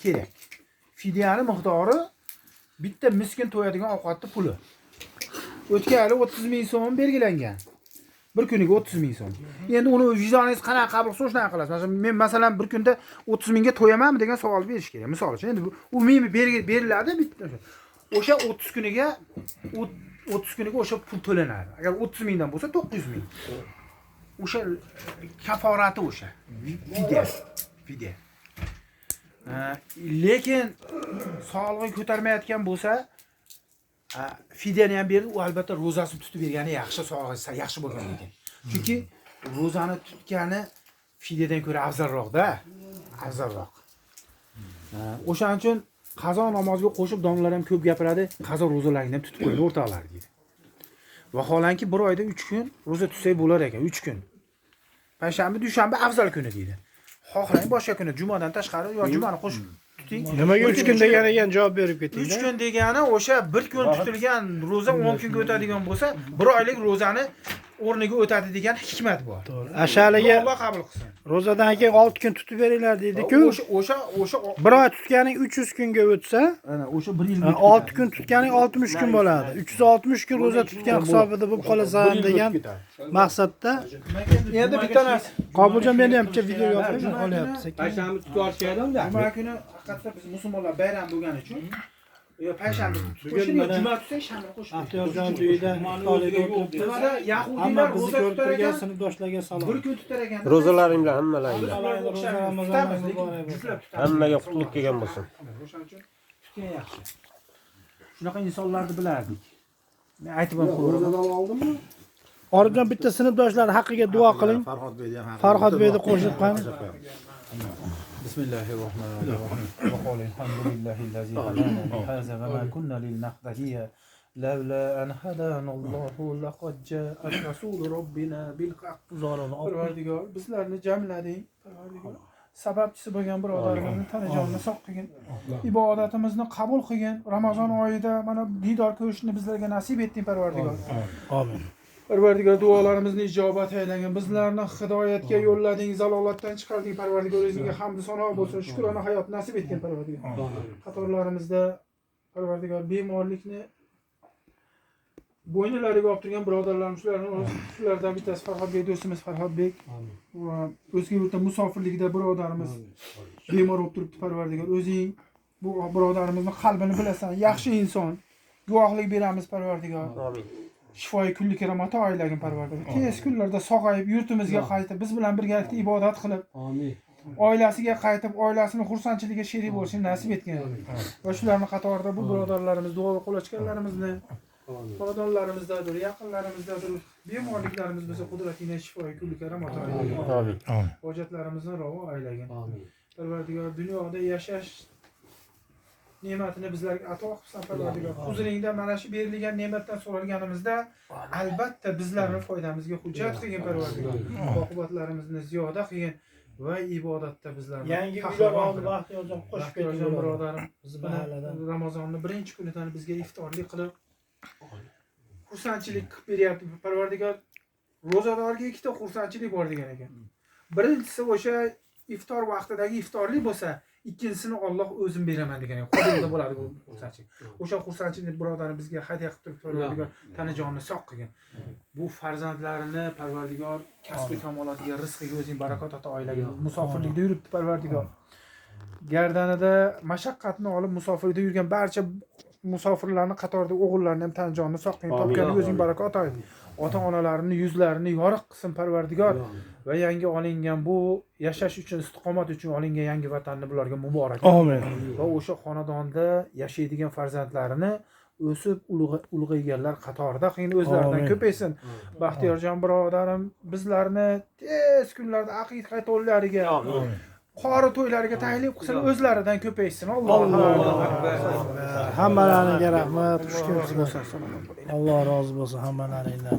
kerak. Fidyani miqdori bitta miskin to'yadigan ovqatning puli. O'tgan yili 30 ming so'm belgilangan. Bir kuniga 30 ming so'm. Endi uni vijdoningiz qanaqa qabul qilsa shunaqa qilasiz. Men masalan bir kunda 30 mingga to'yamanmi degan savol berish kerak. Misol uchun endi u menga beriladi bitta. O'sha 30 kuniga o'sha pul to'lanadi. Agar 30 mingdan bo'lsa 900 ming. O'sha kaforati o'sha. Fidya. Lekin sog'lig'i ko'tarmayotgan bo'lsa, fidyani ham berib, u albatta ro'zasini tutib bergani yaxshi, sog'lig'i yaxshi bo'lgan ekan. Chunki ro'zani tutgani fidyadan ko'ra afzalroq-da, afzalroq. O'shaning uchun qazo namoziga qo'shib domlalar ham ko'p gapiradi, qazo ro'zalaringni ham tutib qo'ying o'rtoqlar deydi. Vaholanki bir oyda 3 kun ro'za tutsak bo'lar ekan, 3 kun. Payshanba, dushanba afzal kuni deydi. Xohlang boshqa kuni jumadan tashqari yo jumani qo'shib tuting. Nimaga 3 kun degan ekan javob berib keting. 3 kun degani o'sha 1 kun tutilgan ro'za 10 kunga o'tadigan bo'lsa, 1 oylik ro'zani o'rniga o'tadi degan hikmat bor. To'g'ri. Ashalaga Alloh qabul qilsin. ro'zadan keyin 6 kun tutib beringlar deydi-ku. O'sha 1 oy tutganing 300 kunga o'tsa, ana o'sha 1 yilga 6 kun tutganing 60 kun bo'ladi. 360 kun ro'za tutgan hisobida bo'lib qolasan degan maqsadda. endi bitta narsa. Qobuljon meni ham bitta video yopib olyapti sekin. Payshanba tutib olishganida. Juma kuni haqiqatda biz musulmonlar bayram bo'lgani uchun payshanba qo'shilib, juma tutsak shanba qo'shib. Aftyorjon uyida xoliga o'tiribdi. Nimada yahudiylar Hamma bizni ro'za ko'rib tutar turgan ekan, sinfdoshlarga salom. bir kun tutar ekan. Ro'zalaring bilan hammalaring. Ro'za Ramazon muborak bo'lsin. Hammaga qutlug' kelgan bo'lsin. O'shaning uchun tutgan yaxshi. Shunaqa insonlarni bilardik. Men aytib ham qo'yaman. Orifjon bitta sinfdoshlar haqqiga duo qiling. Farhodbeyni qo'shib qani. Bismillahirrohmanirrohim. Va qol alhamdulillahillazi hadana li hadza va ma kunna linahtadiya lawla an hadanallohu laqad ja'a rasul robbina bil haqq. Parvardigor bizlarni jamlading. Parvardigor sababchisi bo'lgan birodarlarimizni tanajonni sog' qilgin. Ibodatimizni qabul qilgin. Ramazon oyida mana didor ko'rishni bizlarga nasib etding Parvardigor. Amin. Parvardigor duolarimizni ijobat aylagin. Bizlarni hidoyatga yo'llading, zalolatdan chiqarding Parvardigor. O'zingga hamd sano bo'lsin. Shukrona hayot nasib etgin Parvardigor. Qatorlarimizda Parvardigor bemorlikni bo'ynilariga olib turgan birodarlarimiz shulardan bittasi Farhodbek do'stimiz Farhodbek. Va o'zga yurtda musofirlikda birodarimiz bemor bo'lib turibdi Parvardigor. O'zing bu birodarimizning qalbini bilasan, yaxshi inson. Guvohlik beramiz Parvardigor. Amin. Shifoy kunlik rahmat oilagin Parvardigor. Tez kunlarda sog'ayib yurtimizga qaytib, biz bilan birgalikda ibodat qilib, amin. Oilasiga qaytib, oilasining xursandchiligiga sherik bo'lishni nasib etgan. Va shularning qatorida bu birodarlarimiz, duoga qo'l ochganlarimizni, xonadonlarimizdadir, yaqinlarimizdadir, bemorliklarimiz bo'lsa qudratingga shifoy kunlik rahmat oilagin. Amin. Hojatlarimizni ravo oilagin. Amin. Parvardigor dunyoda yashash ne'matini bizlarga ato qilsan Parvardigor. Huzuringda mana shu berilgan ne'matdan so'ralganimizda albatta bizlarning foydamizga hujjat qilgin Parvardigor. Oqibatlarimizni ziyoda qilgin va ibodatda bizlarni Yangi uylar oldi vaqt yozib qo'shib ketgan birodarim. Biz Ramazonning birinchi kunidan bizga iftorlik qilib xursandchilik qilib beryapti Parvardigor. Ro'zadorga ikkita xursandchilik bor degan ekan. Birinchisi o'sha iftor vaqtidagi iftorlik bo'lsa, ikkinchisini Alloh o'zim beraman degan ekan. Qo'limda bo'ladi bu xursandchilik. O'sha xursandchilik birodarim bizga hadya qilib turib Parvardigor tanajonni sog' qilgin. Bu farzandlarini Parvardigor kasbi kamolotiga, rizqiga o'zing barakot ato oilagin. Musofirlikda yuribdi Parvardigor. Gardanida mashaqqatni olib musofirlikda yurgan barcha musofirlarning qatorida o'g'illarini ham tanajonni sog' qilgin. Topganiga o'zing barakot ato. Ota-onalarini yuzlarini yoriq qilsin Parvardigor va yangi olingan bu yashash uchun, istiqomat uchun olingan yangi vatanni bularga muborak. Amin. Va o'sha xonadonda yashaydigan farzandlarini o'sib ulg'ayganlar qatorida qilgin, o'zlaridan ko'paysin. Baxtiyorjon birodarim bizlarni tez kunlarda aqiqa to'ylariga, qori to'ylariga taklif qilsin, o'zlaridan ko'paysin. Allohu akbar. Hammalariga rahmat, xush kelibsizlar. Alloh rozi bo'lsin hammalaringdan.